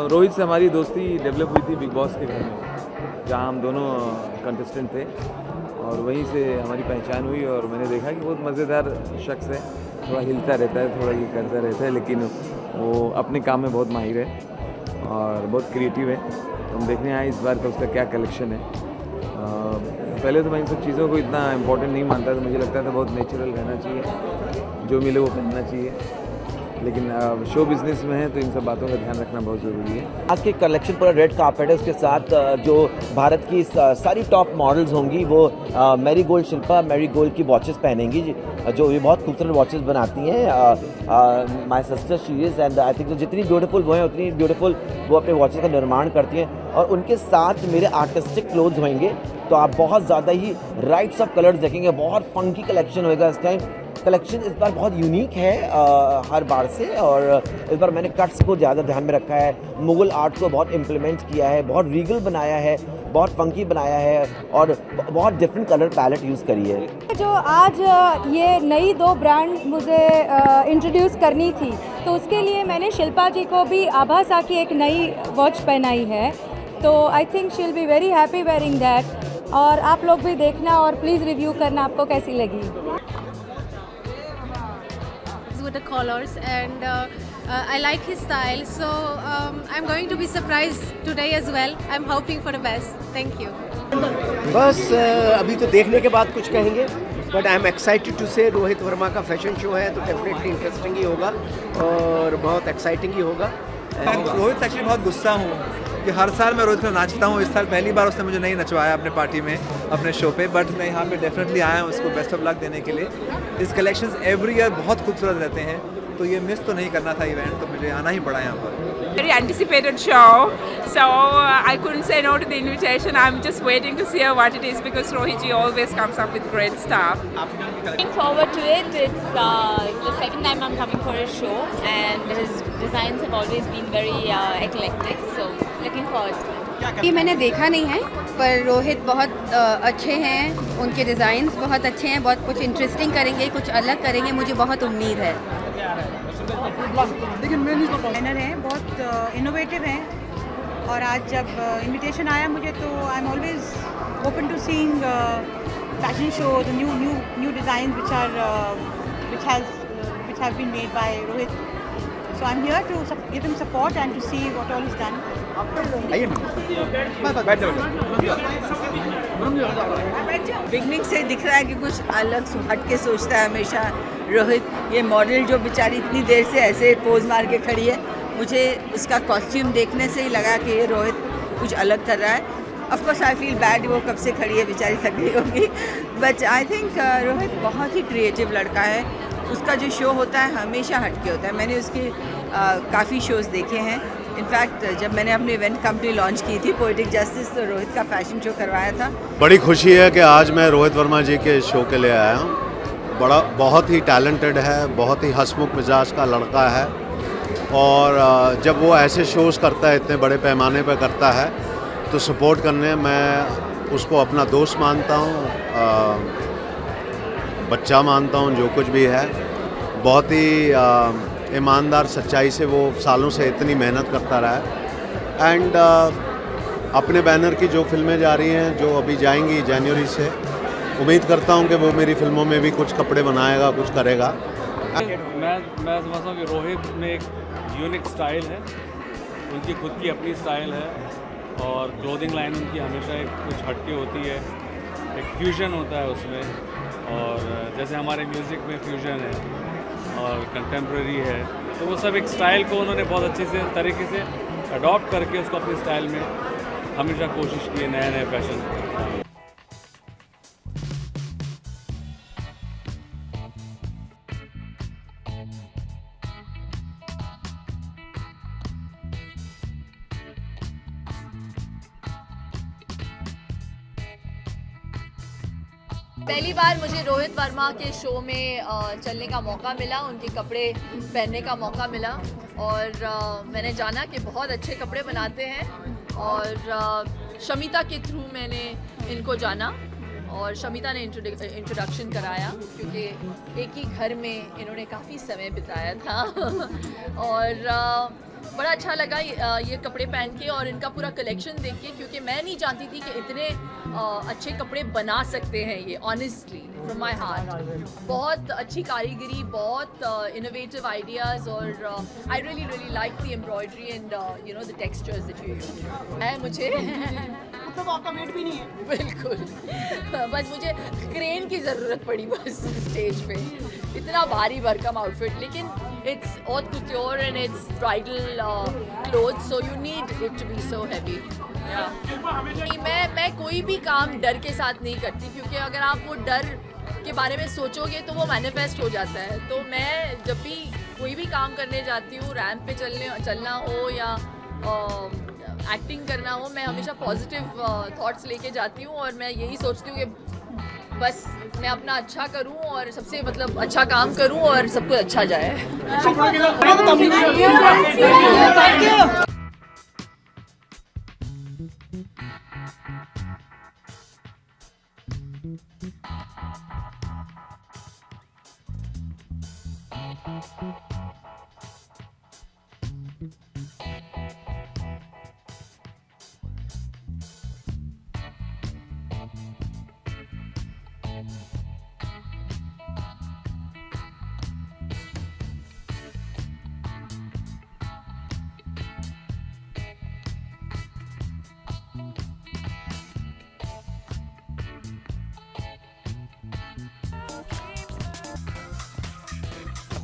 रोहित से हमारी दोस्ती डेवलप हुई थी बिग बॉस के घर में, जहाँ हम दोनों कंटेस्टेंट थे और वहीं से हमारी पहचान हुई। और मैंने देखा कि बहुत मज़ेदार शख्स है, थोड़ा हिलता रहता है, थोड़ा ये करता रहता है, लेकिन वो अपने काम में बहुत माहिर है और बहुत क्रिएटिव है। तो हम देखने आए इस बार का उसका क्या कलेक्शन है। पहले तो मैं इन सब चीज़ों को इतना इम्पोर्टेंट नहीं मानता था, मुझे लगता था बहुत नेचुरल रहना चाहिए, जो मिले वो पहनना चाहिए, लेकिन शो बिजनेस में है तो इन सब बातों का ध्यान रखना बहुत ज़रूरी है। आज के कलेक्शन पूरा रेड कार्पेट है, उसके साथ जो भारत की सारी टॉप मॉडल्स होंगी वो Marie Gold Shilpa Marie Gold की वॉचेस पहनेंगी, जो ये बहुत खूबसूरत वॉचेस बनाती हैं। My sister she is and I think जितनी ब्यूटीफुल वो हैं उतनी ब्यूटीफुल वो अपने वॉचेस का निर्माण करती हैं। और उनके साथ मेरे आर्टिस्टिक क्लोथ्स होंगे, तो आप बहुत ज़्यादा ही राइट्स ऑफ कलर्स देखेंगे। बहुत फंकी कलेक्शन होएगा इस टाइम। कलेक्शन इस बार बहुत यूनिक है हर बार से, और इस बार मैंने कट्स को ज़्यादा ध्यान में रखा है, मुगल आर्ट को बहुत इम्प्लीमेंट किया है, बहुत रीगल बनाया है, बहुत फंकी बनाया है और बहुत डिफरेंट कलर पैलेट यूज़ करी है। जो आज ये नई 2 ब्रांड मुझे इंट्रोड्यूस करनी थी, तो उसके लिए मैंने शिल्पा जी को भी आभासा की एक नई वॉच पहनाई है, तो I think she will be very happy wearing that. और आप लोग भी देखना और प्लीज़ रिव्यू करना आपको कैसी लगी। With the colors and I like his style, so I'm going to be surprised today as well. I'm hoping for the best. Thank you. बस अभी तो देखने के बाद कुछ कहेंगे, but I am excited to say Rohit Verma का फैशन शो है, तो डेफिनेटली इंटरेस्टिंग ही होगा और बहुत एक्साइटिंग ही होगा। रोहित से एक्चुअली बहुत गुस्सा हूँ कि हर साल मैं रोहित को नाचता हूँ, इस साल पहली बार उसने मुझे नहीं नचवाया अपने पार्टी में, अपने शो पे, बट मैं यहाँ पे डेफिनेटली आया हूँ उसको बेस्ट ऑफ लक देने के लिए। इस कलेक्शंस एवरी ईयर बहुत खूबसूरत रहते हैं, तो ये मिस तो नहीं करना था इवेंट, तो मुझे आना ही पड़ा यहाँ पर। Very anticipated show, so I couldn't say no to the invitation. I'm just waiting to see what it is because Rohit ji always comes up with great stuff. Looking forward to it. It's the second time I'm coming for his show, and his designs have always been very eclectic. So looking forward to it. ये मैंने देखा नहीं है, पर रोहित बहुत अच्छे हैं, उनके डिज़ाइंस बहुत अच्छे हैं, बहुत कुछ इंटरेस्टिंग करेंगे, कुछ अलग करेंगे, मुझे बहुत उम्मीद है। डिज़ाइनर हैं, बहुत इनोवेटिव हैं, और आज जब इनविटेशन आया मुझे, तो I am always open to seeing fashion show, the new design which have been made by Rohit. So I'm here to give him support and to see what all is done. Beginning से दिख रहा है कि कुछ अलग हट के सोचता है हमेशा रोहित। ये मॉडल जो बेचारी इतनी देर से ऐसे पोज मार के खड़ी है, मुझे उसका कॉस्ट्यूम देखने से ही लगा कि ये रोहित कुछ अलग कर रहा है। Of course I feel bad, वो कब से खड़ी है, बेचारी थक गई होगी, बट आई थिंक रोहित बहुत ही क्रिएटिव लड़का है। उसका जो शो होता है हमेशा हटके होता है। मैंने उसके काफ़ी शोज़ देखे हैं। इनफैक्ट जब मैंने अपनी इवेंट कंपनी लॉन्च की थी पोएटिक जस्टिस, तो रोहित का फैशन शो करवाया था। बड़ी खुशी है कि आज मैं रोहित वर्मा जी के शो के लिए आया हूँ। बहुत ही टैलेंटेड है, बहुत ही हंसमुख मिजाज का लड़का है, और जब वो ऐसे शोज़ करता है, इतने बड़े पैमाने पर करता है, तो सपोर्ट करने मैं उसको अपना दोस्त मानता हूँ, बच्चा मानता हूँ, जो कुछ भी है। बहुत ही ईमानदार सच्चाई से वो सालों से इतनी मेहनत करता रहा है। एंड अपने बैनर की जो फिल्में जा रही हैं, जो अभी जाएंगी जनवरी से, उम्मीद करता हूं कि वो मेरी फिल्मों में भी कुछ कपड़े बनाएगा, कुछ करेगा। मैं समझता हूँ कि रोहित में एक यूनिक स्टाइल है, उनकी खुद की अपनी स्टाइल है, और क्लोथिंग लाइन उनकी हमेशा एक कुछ हटके होती है, एक फ्यूजन होता है उसमें। और जैसे हमारे म्यूज़िक में फ्यूजन है और कंटेम्प्रेरी है, तो वो सब एक स्टाइल को उन्होंने बहुत अच्छे से तरीके से अडॉप्ट करके उसको अपनी स्टाइल में हमेशा कोशिश की है नए नए फैशन। पहली बार मुझे रोहित वर्मा के शो में चलने का मौका मिला, उनके कपड़े पहनने का मौका मिला और मैंने जाना कि बहुत अच्छे कपड़े बनाते हैं और शमिता के थ्रू मैंने इनको जाना और शमिता ने इंट्रोडक्शन कराया क्योंकि एक ही घर में इन्होंने काफ़ी समय बिताया था और बड़ा अच्छा लगा ये कपड़े पहन के और इनका पूरा कलेक्शन देख के, क्योंकि मैं नहीं जानती थी कि इतने अच्छे कपड़े बना सकते हैं ये, ऑनेस्टली फ्रॉम माय हार्ट। बहुत अच्छी कारीगरी, बहुत इनोवेटिव आइडियाज़ और I really like the embroidery and you know the textures that you use. है मुझे मतलब आपका वेट भी नहीं है? बिल्कुल बस मुझे क्रेन की ज़रूरत पड़ी बस स्टेज पे, इतना भारी भरकम आउटफिट, लेकिन it's haute couture and it's bridal clothes, so you need it to be so heavy. मैं कोई भी काम डर के साथ नहीं करती, क्योंकि अगर आप वो डर के बारे में सोचोगे तो वो मैनिफेस्ट हो जाता है। तो मैं जब भी कोई भी काम करने जाती हूँ, रैंप पे चलना हो या एक्टिंग करना हो, मैं हमेशा पॉजिटिव थॉट्स लेके जाती हूँ और मैं यही सोचती हूँ कि बस मैं अपना अच्छा करूं और सबसे मतलब अच्छा काम करूं और सब कुछ अच्छा जाए।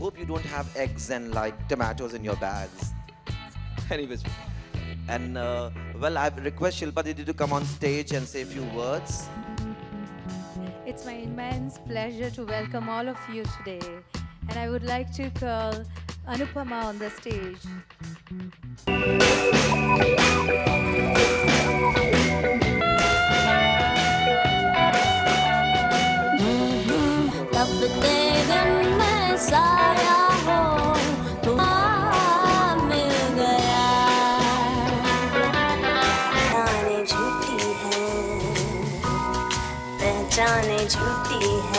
Hope you don't have eggs and like tomatoes in your bags. Anyways, and well, I request Shilpa Didi to come on stage and say a few words. It's my immense pleasure to welcome all of you today, and I would like to call Anupama on the stage. साया हो तुम मिल गया, जाने झूठी है, पहचाने झूठी है।